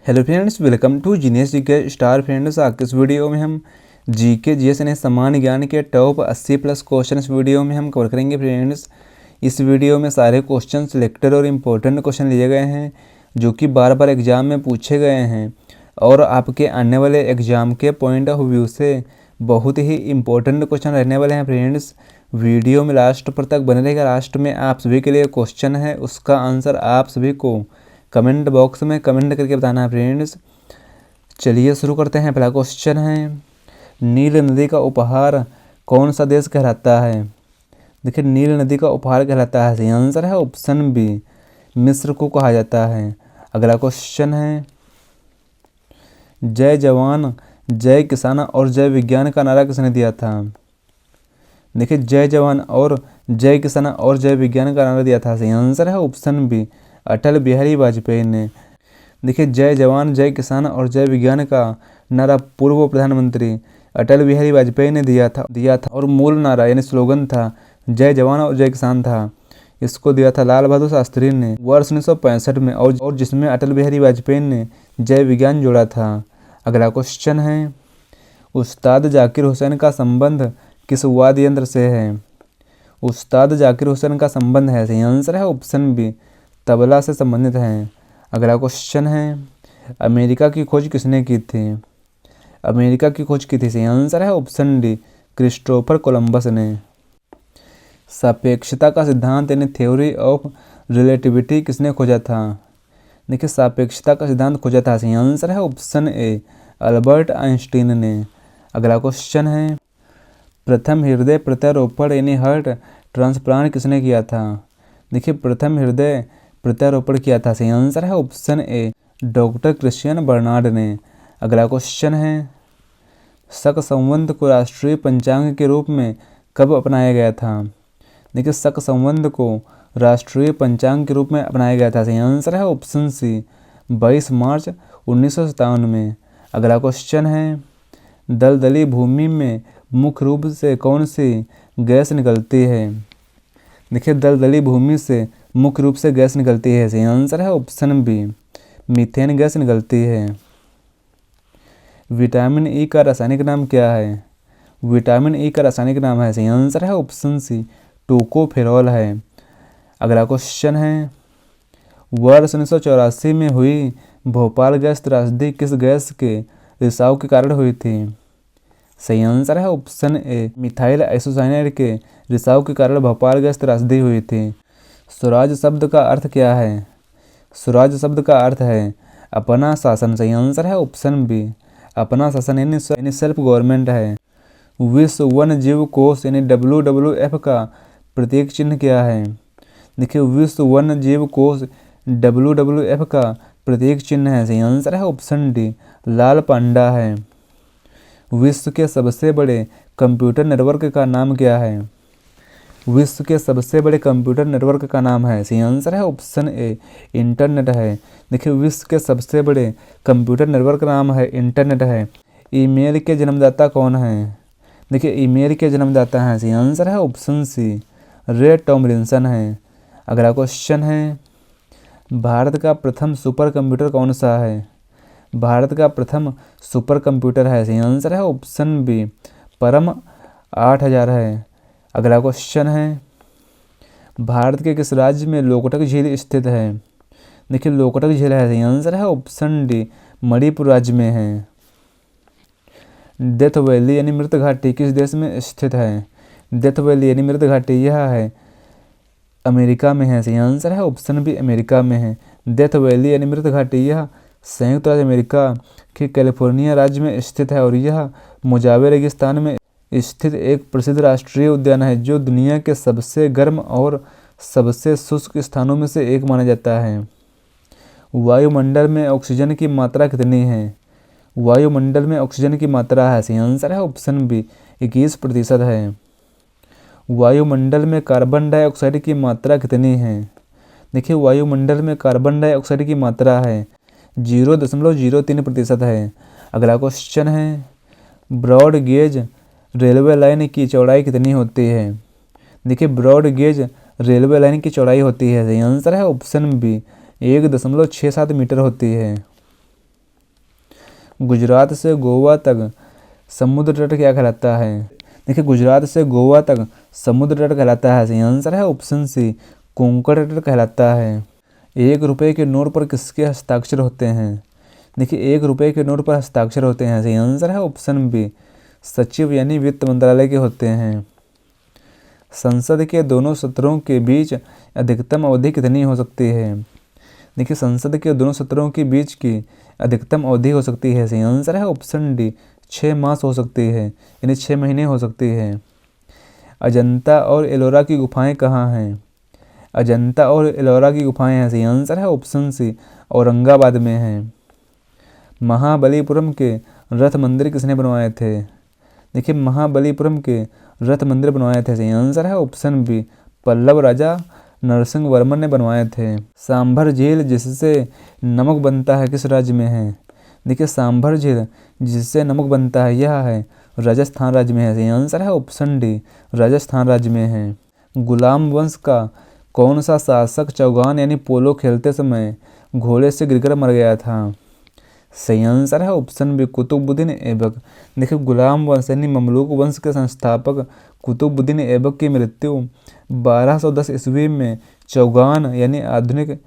Hello friends, welcome to genius GK star. Friends, आज के इस वीडियो में हम जीके जीएस यानी सामान्य ज्ञान के टॉप 80 प्लस क्वेश्चन इस वीडियो में हम कवर करेंगे। फ्रेंड्स, इस वीडियो में सारे क्वेश्चन सिलेक्टेड और इम्पोर्टेंट क्वेश्चन लिए गए हैं जो कि बार बार एग्जाम में पूछे गए हैं और आपके आने वाले एग्जाम के पॉइंट ऑफ व्यू से बहुत ही इम्पोर्टेंट क्वेश्चन रहने वाले हैं। फ्रेंड्स, वीडियो में लास्ट पर तक बने रहेगा। लास्ट में आप सभी के लिए क्वेश्चन है, उसका आंसर आप सभी को कमेंट बॉक्स में कमेंट करके बताना है। फ्रेंड्स, चलिए शुरू करते हैं। पहला क्वेश्चन है, नील नदी का उपहार कौन सा देश कहलाता है? देखिए, नील नदी का उपहार कहलाता है, सही आंसर है ऑप्शन बी, मिस्र को कहा जाता है। अगला क्वेश्चन है, जय जवान जय किसान और जय विज्ञान का नारा किसने दिया था? देखिए, जय जवान और जय किसान और जय विज्ञान का नारा दिया था, सही आंसर है ऑप्शन बी, अटल बिहारी वाजपेयी ने। देखिए, जय जवान जय किसान और जय विज्ञान का नारा पूर्व प्रधानमंत्री अटल बिहारी वाजपेयी ने दिया था और मूल नारा यानी स्लोगन था जय जवान और जय किसान था। इसको दिया था लाल बहादुर शास्त्री ने वर्ष 1965 में और जिसमें अटल बिहारी वाजपेयी ने जय विज्ञान जोड़ा था। अगला क्वेश्चन है, उस्ताद जाकिर हुसैन का संबंध किस वाद्य यंत्र से है? उस्ताद जाकिर हुसैन का संबंध है, सही आंसर है ऑप्शन बी, तबला से संबंधित हैं। अगला क्वेश्चन है, अमेरिका की खोज किसने की थी? अमेरिका की खोज की थी, सही आंसर है ऑप्शन डी, क्रिस्टोफर कोलंबस ने। सापेक्षता का सिद्धांत यानी थ्योरी ऑफ रिलेटिविटी किसने खोजा था? देखिए, सापेक्षता का सिद्धांत खोजा था, सही आंसर है ऑप्शन ए, अल्बर्ट आइंस्टीन ने। अगला क्वेश्चन है, प्रथम हृदय प्रत्यारोपण यानी हार्ट ट्रांसप्लांट किसने किया था? देखिए, प्रथम हृदय प्रत्यारोपण किया था, सही आंसर है option A, doctor Christian Barnard ने। अगला क्वेश्चन है, शक संवत को राष्ट्रीय पंचांग के रूप में कब अपनाया गया था? देखिए, शक संवत को राष्ट्रीय पंचांग के रूप में अपनाया गया था, सही आंसर है ऑप्शन सी, 22 मार्च 1957 में। अगला क्वेश्चन है, दलदली भूमि में मुख्य रूप से कौन सी गैस निकलती है? देखिए, दलदली भूमि से मुख्य रूप से गैस निकलती है, सही आंसर है ऑप्शन बी, मीथेन गैस निकलती है। विटामिन ई का रासायनिक नाम क्या है? विटामिन ई का रासायनिक नाम है, सही आंसर है ऑप्शन सी, टोकोफेरॉल है। अगला क्वेश्चन है, वर्ष 1984 में हुई भोपाल गैस त्रासदी किस गैस के रिसाव के कारण हुई थी? सही आंसर है ऑप्शन ए, मिथाइल आइसोसाइनाइड के रिसाव के कारण भोपाल गैस त्रासदी हुई थी। स्वराज शब्द का अर्थ क्या है? स्वराज शब्द का अर्थ है अपना शासन, सही आंसर है ऑप्शन बी, अपना शासन यानी सेल्फ गवर्नमेंट है। विश्व वन जीव कोष यानी WWF का प्रतीक चिन्ह क्या है? देखिए, विश्व वन जीव कोष WWF का प्रतीक चिन्ह है, सही आंसर है ऑप्शन डी, लाल पांडा है। विश्व के सबसे बड़े कंप्यूटर नेटवर्क का नाम क्या है? विश्व के सबसे बड़े कंप्यूटर नेटवर्क का नाम है, सही आंसर है ऑप्शन ए, इंटरनेट है। देखिए, विश्व के सबसे बड़े कंप्यूटर नेटवर्क का नाम है इंटरनेट है। ईमेल के जन्मदाता कौन है? देखिए, ईमेल के जन्मदाता हैं, सही आंसर है ऑप्शन सी, रे टॉमलिंसन है। अगला क्वेश्चन है, भारत का प्रथम सुपर कंप्यूटर कौन सा है? भारत का प्रथम सुपर कंप्यूटर है, सही आंसर है ऑप्शन बी, परम 8000 है। अगला क्वेश्चन है, भारत के किस राज्य में लोकटक झील स्थित है? देखिए, लोकटक झील है, सही आंसर है ऑप्शन डी, मणिपुर राज्य में है। डेथ वैली यानी मृत घाटी किस देश में स्थित है? डेथ वैली यानी मृत घाटी यह है अमेरिका में है, सही आंसर है ऑप्शन बी, अमेरिका में है। डेथ वैली यानी मृत घाटी यह संयुक्त राज्य अमेरिका के कैलिफोर्निया राज्य में स्थित है और यह मोजावे रेगिस्तान में स्थित एक प्रसिद्ध राष्ट्रीय उद्यान है जो दुनिया के सबसे गर्म और सबसे शुष्क स्थानों में से एक माना जाता है। वायुमंडल में ऑक्सीजन की मात्रा कितनी है? वायुमंडल में ऑक्सीजन की मात्रा है, सही आंसर है ऑप्शन बी, 21% है। वायुमंडल में कार्बन डाइऑक्साइड की मात्रा कितनी है? देखिए, वायुमंडल में कार्बन डाइऑक्साइड की मात्रा है 0.03% है। अगला क्वेश्चन है, ब्रॉड गेज रेलवे लाइन की चौड़ाई कितनी होती है? देखिए, ब्रॉड गेज रेलवे लाइन की चौड़ाई होती है, सही आंसर है ऑप्शन बी, 1.67 मीटर होती है। गुजरात से गोवा तक समुद्र तट क्या कहलाता है? देखिए गुजरात से गोवा तक समुद्र तट कहलाता है। सही आंसर है ऑप्शन सी कोंकण तट कहलाता है। 1 रुपये के नोट पर किसके हस्ताक्षर होते हैं? देखिए 1 रुपये के नोट पर हस्ताक्षर होते हैं। सही आंसर है ऑप्शन बी सचिव यानी वित्त मंत्रालय के होते हैं। संसद के दोनों सत्रों के बीच अधिकतम अवधि कितनी हो सकती है? देखिए संसद के दोनों सत्रों के बीच की अधिकतम अवधि हो सकती है। सही आंसर है ऑप्शन डी 6 मास हो सकती है, यानी 6 महीने हो सकती है। अजंता और एलोरा की गुफाएं कहाँ हैं? अजंता और एलोरा की गुफाएं हैं। सही आंसर है ऑप्शन सी औरंगाबाद में है। महाबलीपुरम के रथ मंदिर किसने बनवाए थे? देखिए महाबलीपुरम के रथ मंदिर बनवाए थे। सही आंसर है ऑप्शन बी पल्लव राजा नरसिंह वर्मन ने बनवाए थे। सांभर झील जिससे नमक बनता है किस राज्य में है? देखिए सांभर झील जिससे नमक बनता है यह है राजस्थान राज्य में है। सही आंसर है ऑप्शन डी राजस्थान राज्य में है। गुलाम वंश का कौन सा शासक चौगान यानी पोलो खेलते समय घोड़े से गिरकर मर गया था? सही आंसर है ऑप्शन बी कुतुबुद्दीन ऐबक। देखिए गुलाम वंश यानी ममलूक वंश के संस्थापक कुतुबुद्दीन ऐबक की मृत्यु 1210 ईस्वी में चौगान यानी आधुनिक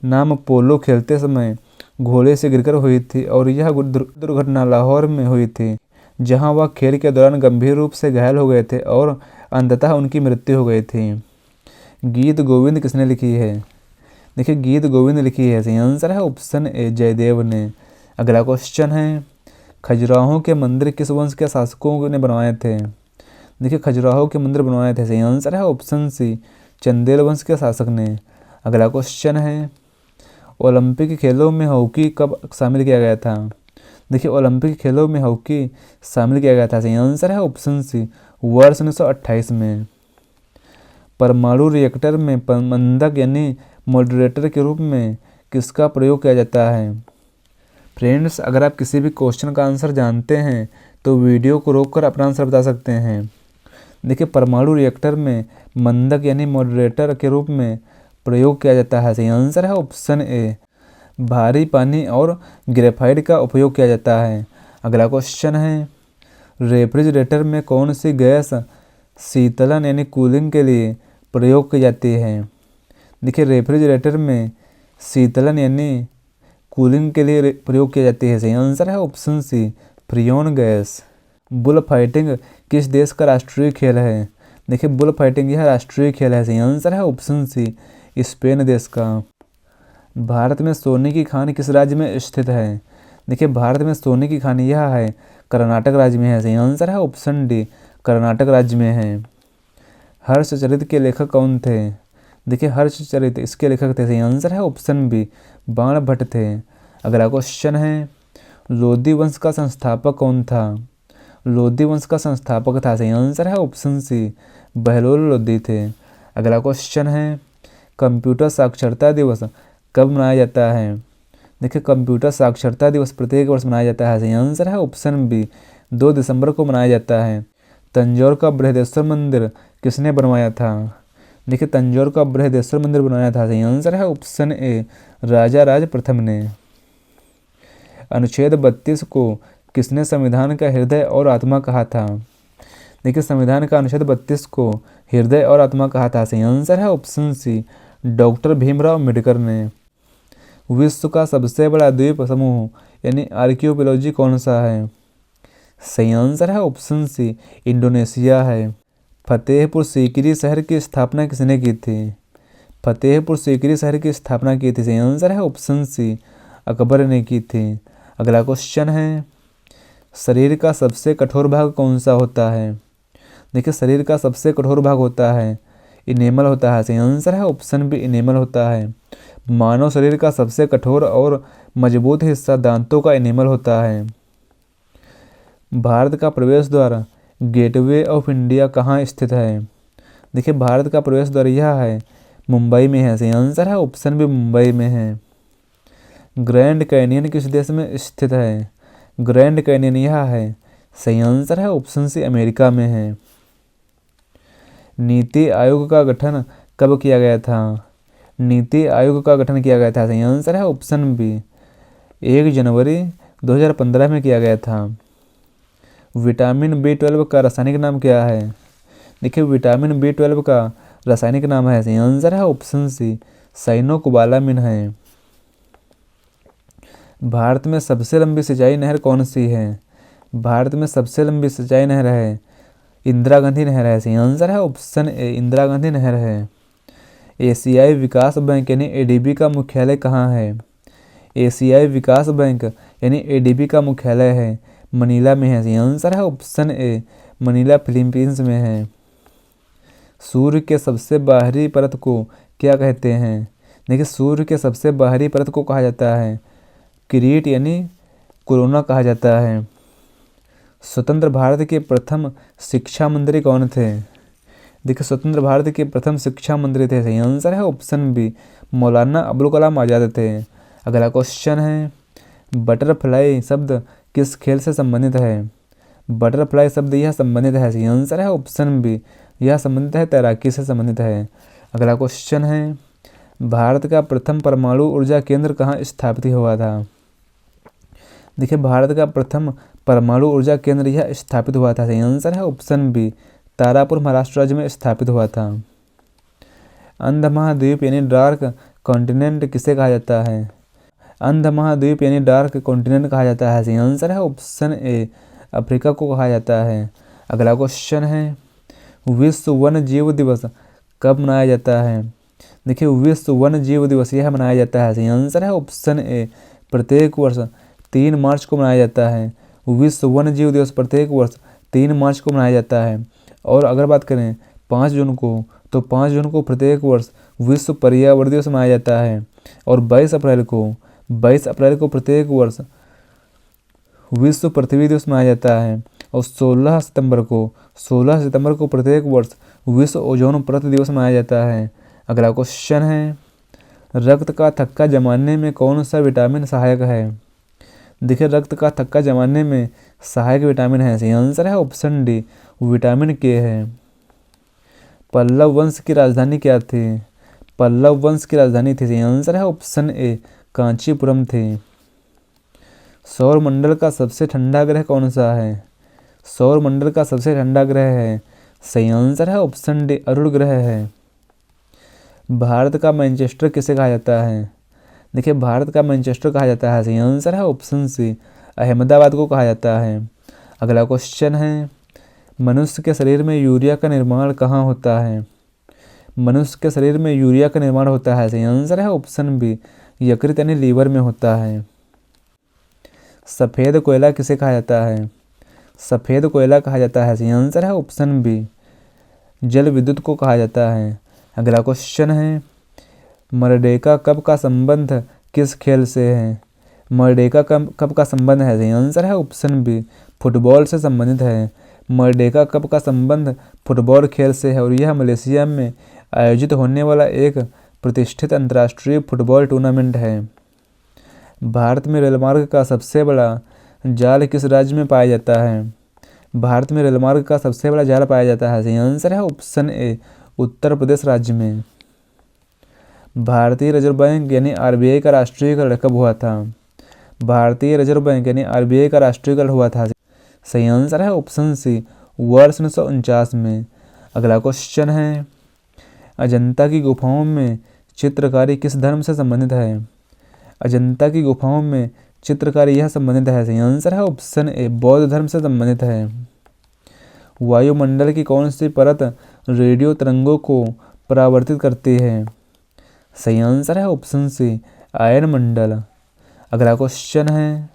नाम पोलो खेलते समय घोड़े से गिरकर हुई थी और यह दुर्घटना लाहौर में हुई थी, जहां वह खेल के दौरान गंभीर रूप से घायल हो गए थे और अंततः उनकी मृत्यु हो गई थी। गीत गोविंद किसने लिखी है? देखिए गीत गोविंद लिखी है। सही आंसर है ऑप्शन ए जयदेव ने। अगला क्वेश्चन है खजुराहो के मंदिर किस वंश के शासकों ने बनवाए थे? देखिए खजुराहो के मंदिर बनवाए थे। सही आंसर है ऑप्शन सी चंदेल वंश के शासक ने। अगला क्वेश्चन है ओलंपिक खेलों में हॉकी कब शामिल किया गया था? देखिए ओलंपिक खेलों में हॉकी शामिल किया गया था। सही आंसर है ऑप्शन सी वर्ष 1928 में। परमाणु रिएक्टर में मंदक यानी मॉडरेटर के रूप में किसका प्रयोग किया जाता है? फ्रेंड्स अगर आप किसी भी क्वेश्चन का आंसर जानते हैं तो वीडियो को रोककर अपना आंसर बता सकते हैं। देखिए परमाणु रिएक्टर में मंदक यानी मॉडरेटर के रूप में प्रयोग किया जाता है। सही आंसर है ऑप्शन ए भारी पानी और ग्रेफाइट का उपयोग किया जाता है। अगला क्वेश्चन है रेफ्रिजरेटर में कौन सी गैस शीतलन यानी कूलिंग के लिए प्रयोग की जाती है? देखिए रेफ्रिजरेटर में शीतलन यानी कूलिंग के लिए प्रयोग की जाती है। सही आंसर है option C freon gas. Bull fighting किस देश का राष्ट्रीय खेल है? देखिए बुल फाइटिंग यह राष्ट्रीय खेल है। सही आंसर है ऑप्शन सी स्पेन देश का। भारत में सोने की खान किस राज्य में स्थित है? देखिए भारत में सोने की खान यह है कर्नाटक राज्य में है। सही आंसर है ऑप्शन डी कर्नाटक राज्य में है। हर्षचरित के लेखक कौन थे? देखिए हर्षचरित इसके लेखक थे। सही आंसर है ऑप्शन बी बाण भट्ट थे। अगला क्वेश्चन है लोधी वंश का संस्थापक कौन था? लोधी वंश का संस्थापक था। सही आंसर है ऑप्शन सी बहलोल लोधी थे। अगला क्वेश्चन है कंप्यूटर साक्षरता दिवस कब मनाया जाता है? देखिए कंप्यूटर साक्षरता दिवस प्रत्येक वर्ष मनाया जाता है। सही आंसर है ऑप्शन बी 2 दिसंबर को मनाया जाता है। तंजौर का बृहदेश्वर मंदिर किसने बनवाया था? देखिए तंजौर का बृहदेश्वर मंदिर बनवाया था। सही आंसर है ऑप्शन ए राजा राज प्रथम ने। अनुच्छेद 32 को किसने संविधान का हृदय और आत्मा कहा था? देखिए संविधान का अनुच्छेद 32 को हृदय और आत्मा कहा था। सही आंसर है option C doctor Bhimrao Ambedkar ने। विश्व का सबसे बड़ा द्वीप समूह यानी आर्कियोपेलॉजी कौन सा है? सही आंसर है ऑप्शन सी इंडोनेशिया है। फतेहपुर सीकरी शहर की स्थापना किसने की थी? फतेहपुर सीकरी शहर की स्थापना की थी। सही आंसर है ऑप्शन सी अकबर ने की थी। अगला क्वेश्चन है शरीर का सबसे कठोर भाग कौन सा होता है? देखिए शरीर का सबसे कठोर भाग होता है इनेमल होता है। सही आंसर है ऑप्शन बी इनेमल होता है। मानव शरीर का सबसे कठोर और मजबूत हिस्सा दांतों का इनेमल होता है। भारत का प्रवेश द्वार गेटवे ऑफ इंडिया कहाँ स्थित है? देखिए भारत का प्रवेश द्वार यह है मुंबई में है। सही आंसर है ऑप्शन बी मुंबई में है। ग्रैंड कैनियन किस देश में स्थित है? ग्रैंड कैनियन यह है। सही आंसर है ऑप्शन सी अमेरिका में है। नीति आयोग का गठन कब किया गया था? नीति आयोग का गठन किया गया था। सही आंसर है ऑप्शन बी 1 जनवरी 2015 में किया गया था। विटामिन B12 का रासायनिक नाम क्या है? देखिए विटामिन B12 का रासायनिक नाम है, सही आंसर है ऑप्शन सी साइनोकोबालामिन है। भारत में सबसे लंबी सिंचाई नहर कौन सी है? भारत में सबसे लंबी सिंचाई नहर है इंदिरा गांधी नहर है, सही आंसर है ऑप्शन ए इंदिरा गांधी नहर है। एशियाई विकास बैंक यानी ADB का मुख्यालय कहाँ है? एशियाई विकास बैंक यानी ADB का मुख्यालय है मनीला में है, सही आंसर है ऑप्शन ए मनीला फिलीपींस में है। सूर्य के सबसे बाहरी परत को क्या कहते हैं? देखिए सूर्य के सबसे बाहरी परत को कहा जाता है किरीट यानी कोरोना कहा जाता है। स्वतंत्र भारत के प्रथम शिक्षा मंत्री कौन थे? देखिए स्वतंत्र भारत के प्रथम शिक्षा मंत्री थे, सही आंसर है ऑप्शन बी मौलाना अबुल कलाम आज़ाद थे। अगला क्वेश्चन है बटरफ्लाई शब्द किस खेल से संबंधित है? बटरफ्लाई शब्द यह संबंधित है, सही आंसर है ऑप्शन बी यह संबंधित है तैराकी से संबंधित है। अगला क्वेश्चन है भारत का प्रथम परमाणु ऊर्जा केंद्र कहाँ स्थापित हुआ था? देखिए भारत का प्रथम परमाणु ऊर्जा केंद्र यह स्थापित हुआ था, सही आंसर है ऑप्शन बी तारापुर महाराष्ट्र राज्य में स्थापित हुआ था। अंध महाद्वीप यानी डार्क कॉन्टिनेंट किसे कहा जाता है? अंध महाद्वीप यानी डार्क कॉन्टिनेंट कहा जाता है, सही आंसर है ऑप्शन ए अफ्रीका को कहा जाता है। अगला क्वेश्चन है विश्व वन्य जीव दिवस कब मनाया जाता है? देखिए विश्व वन्य जीव दिवस यह मनाया जाता है, सही आंसर है ऑप्शन ए प्रत्येक वर्ष 3 मार्च को मनाया जाता है। विश्व वन्य जीव दिवस प्रत्येक वर्ष 3 मार्च को मनाया जाता है। और अगर बात करें 5 जून को तो 5 जून को प्रत्येक वर्ष विश्व पर्यावरण दिवस मनाया जाता है। और 22 अप्रैल को प्रत्येक वर्ष विश्व पृथ्वी दिवस मनाया जाता है। और 16 सितंबर को प्रत्येक वर्ष विश्व ओजोन परत दिवस मनाया जाता है। अगला क्वेश्चन है रक्त का थक्का जमाने में कौन सा विटामिन सहायक है? देखिए रक्त का थक्का जमाने में सहायक विटामिन है, सही आंसर है ऑप्शन डी विटामिन के है। पल्लव वंश की राजधानी क्या थी? पल्लव वंश की राजधानी थी, सही आंसर है ऑप्शन ए कांचीपुरम थी। सौर मंडल का सबसे ठंडा ग्रह कौन सा है? सौर मंडल का सबसे ठंडा ग्रह है, सही आंसर है ऑप्शन डी अरुण ग्रह है। भारत का मैनचेस्टर किसे कहा जाता है? देखिए भारत का मैनचेस्टर कहा जाता है, सही आंसर है ऑप्शन सी अहमदाबाद को कहा जाता है। अगला क्वेश्चन है मनुष्य के शरीर में यूरिया का निर्माण कहाँ होता है? मनुष्य के शरीर में यूरिया का निर्माण होता है, सही आंसर है ऑप्शन बी यकृत यानी लीवर में होता है। सफ़ेद कोयला किसे कहा जाता है? सफ़ेद कोयला कहा जाता है, सही आंसर है ऑप्शन बी जल विद्युत को कहा जाता है। अगला क्वेश्चन है मरडेका कप का संबंध किस खेल से है? मरडेका कप का संबंध है, सही आंसर है ऑप्शन बी फुटबॉल से संबंधित है। मरडेका कप का संबंध फुटबॉल खेल से है और यह मलेशिया में आयोजित होने वाला एक प्रतिष्ठित अंतर्राष्ट्रीय फुटबॉल टूर्नामेंट है। भारत में रेलमार्ग का सबसे बड़ा जाल किस राज्य में पाया जाता है? भारत में रेलमार्ग का सबसे बड़ा जाल पाया जाता है, सही आंसर है ऑप्शन ए उत्तर प्रदेश राज्य में। भारतीय रिजर्व बैंक यानी RBI का राष्ट्रीयकरण कब हुआ था? भारतीय रिजर्व बैंक यानी RBI का राष्ट्रीयकरण हुआ था, सही आंसर है ऑप्शन सी वर्ष 1949 में। अगला क्वेश्चन है अजंता की गुफाओं में चित्रकारी किस धर्म से संबंधित है? अजंता की गुफाओं में चित्रकारी यह संबंधित है, सही आंसर है ऑप्शन ए बौद्ध धर्म से संबंधित है। वायुमंडल की कौन सी परत रेडियो तरंगों को परावर्तित करती है? सही आंसर है ऑप्शन सी आयन मंडल। अगला क्वेश्चन है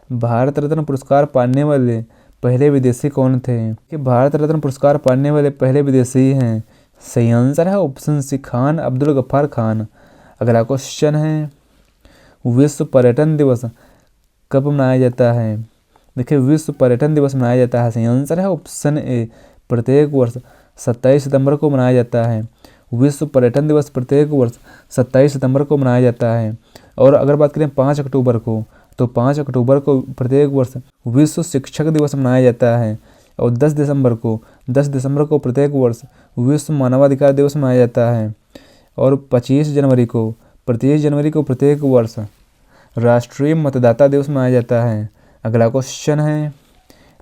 भारत रत्न पुरस्कार पाने वाले पहले विदेशी कौन थे? कि भारत रत्न पुरस्कार पाने वाले पहले विदेशी हैं, सही आंसर है ऑप्शन सी खान अब्दुल गफ्फार खान। अगला क्वेश्चन है विश्व पर्यटन दिवस कब मनाया जाता है? देखिए विश्व पर्यटन दिवस मनाया जाता है, सही आंसर है ऑप्शन ए प्रत्येक वर्ष 27 सितंबर को मनाया जाता है। विश्व पर्यटन दिवस प्रत्येक वर्ष 27 सितंबर को मनाया जाता है। और अगर बात करें 5 अक्टूबर को तो 5 अक्टूबर को प्रत्येक वर्ष विश्व शिक्षक दिवस मनाया जाता है। और 10 दिसंबर को प्रत्येक वर्ष विश्व मानवाधिकार दिवस मनाया जाता है। और 25 जनवरी को प्रत्येक वर्ष राष्ट्रीय मतदाता दिवस मनाया जाता है। अगला क्वेश्चन है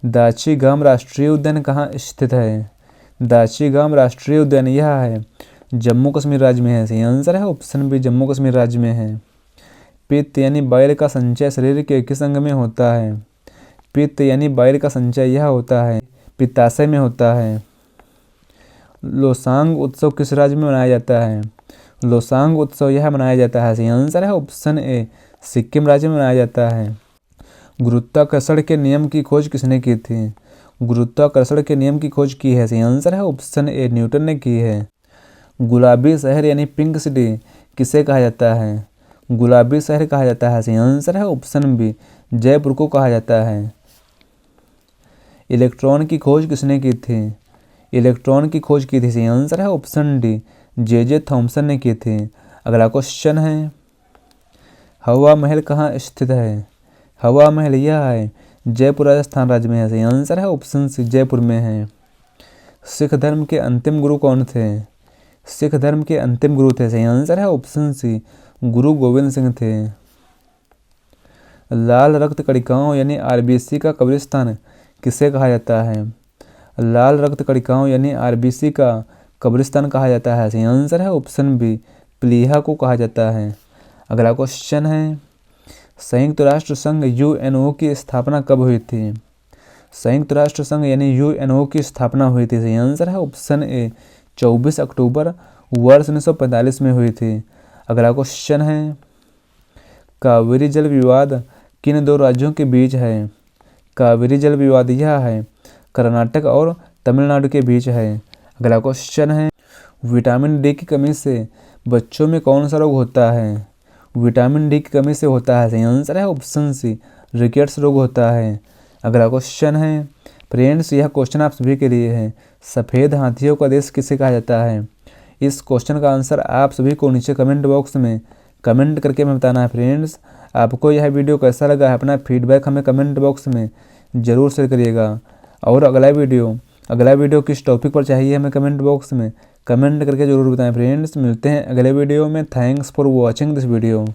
दाची गाम राष्ट्रीय उद्यान कहाँ स्थित है। दाची गाम राष्ट्रीय उद्यान यह है जम्मू कश्मीर राज्य में है। सही आंसर है ऑप्शन बी जम्मू कश्मीर राज्य में है। पित्त यानी बाइल का संचय शरीर के किस अंग में होता है। पित्त यानी बाइल का संचय यह होता है पित्ताशय में होता है। लोसांग उत्सव किस राज्य में मनाया जाता है। लोसांग उत्सव यह मनाया जाता है। सही आंसर है ऑप्शन ए सिक्किम राज्य में मनाया जाता है। गुरुत्वाकर्षण के नियम की खोज किसने की थी। गुरुत्वाकर्षण के नियम की खोज की है। सही आंसर है ऑप्शन ए न्यूटन ने की है। गुलाबी शहर यानी पिंक सिटी किसे कहा जाता है। गुलाबी शहर कहा जाता है। सही आंसर है ऑप्शन बी जयपुर को कहा जाता है। इलेक्ट्रॉन की खोज किसने की थी। इलेक्ट्रॉन की खोज की थी। सही आंसर है ऑप्शन डी जे थॉमसन ने की थी। अगला क्वेश्चन है हवा महल कहाँ स्थित है। हवा महल यह है जयपुर राजस्थान राज्य में है। सही आंसर है ऑप्शन सी जयपुर में है। सिख धर्म के अंतिम गुरु कौन थे। सिख धर्म के अंतिम गुरु थे। सही आंसर है ऑप्शन सी गुरु गोविंद सिंह थे। लाल रक्त कणिकाओं यानी आरबीसी का कब्रिस्तान किसे कहा जाता है। लाल रक्त कणिकाओं यानी आरबीसी का कब्रिस्तान कहा जाता है। सही आंसर है ऑप्शन बी प्लीहा को कहा जाता है। अगला क्वेश्चन है संयुक्त राष्ट्र संघ यूएनओ की स्थापना कब हुई थी। संयुक्त राष्ट्र संघ यानी यूएनओ की स्थापना हुई थी। सही आंसर है ऑप्शन ए 24 अक्टूबर वर्ष 1945 में हुई थी। अगला क्वेश्चन है कावेरी जल विवाद किन दो राज्यों के बीच है। कावेरी जल विवाद यह है कर्नाटक और तमिलनाडु के बीच है। अगला क्वेश्चन है विटामिन डी की कमी से बच्चों में कौन सा रोग होता है। विटामिन डी की कमी से होता है। सही आंसर है ऑप्शन सी रिकेट्स रोग होता है। अगला क्वेश्चन है फ्रेंड्स यह क्वेश्चन आप सभी के लिए है सफ़ेद हाथियों का देश किसे कहा जाता है। इस क्वेश्चन का आंसर आप सभी को नीचे कमेंट बॉक्स में कमेंट करके हमें बताना है। फ्रेंड्स आपको यह वीडियो कैसा लगा है अपना फीडबैक हमें कमेंट बॉक्स में ज़रूर शेयर करिएगा। और अगला वीडियो किस टॉपिक पर चाहिए हमें कमेंट बॉक्स में कमेंट करके ज़रूर बताएं। फ्रेंड्स मिलते हैं अगले वीडियो में। Thanks for watching this video.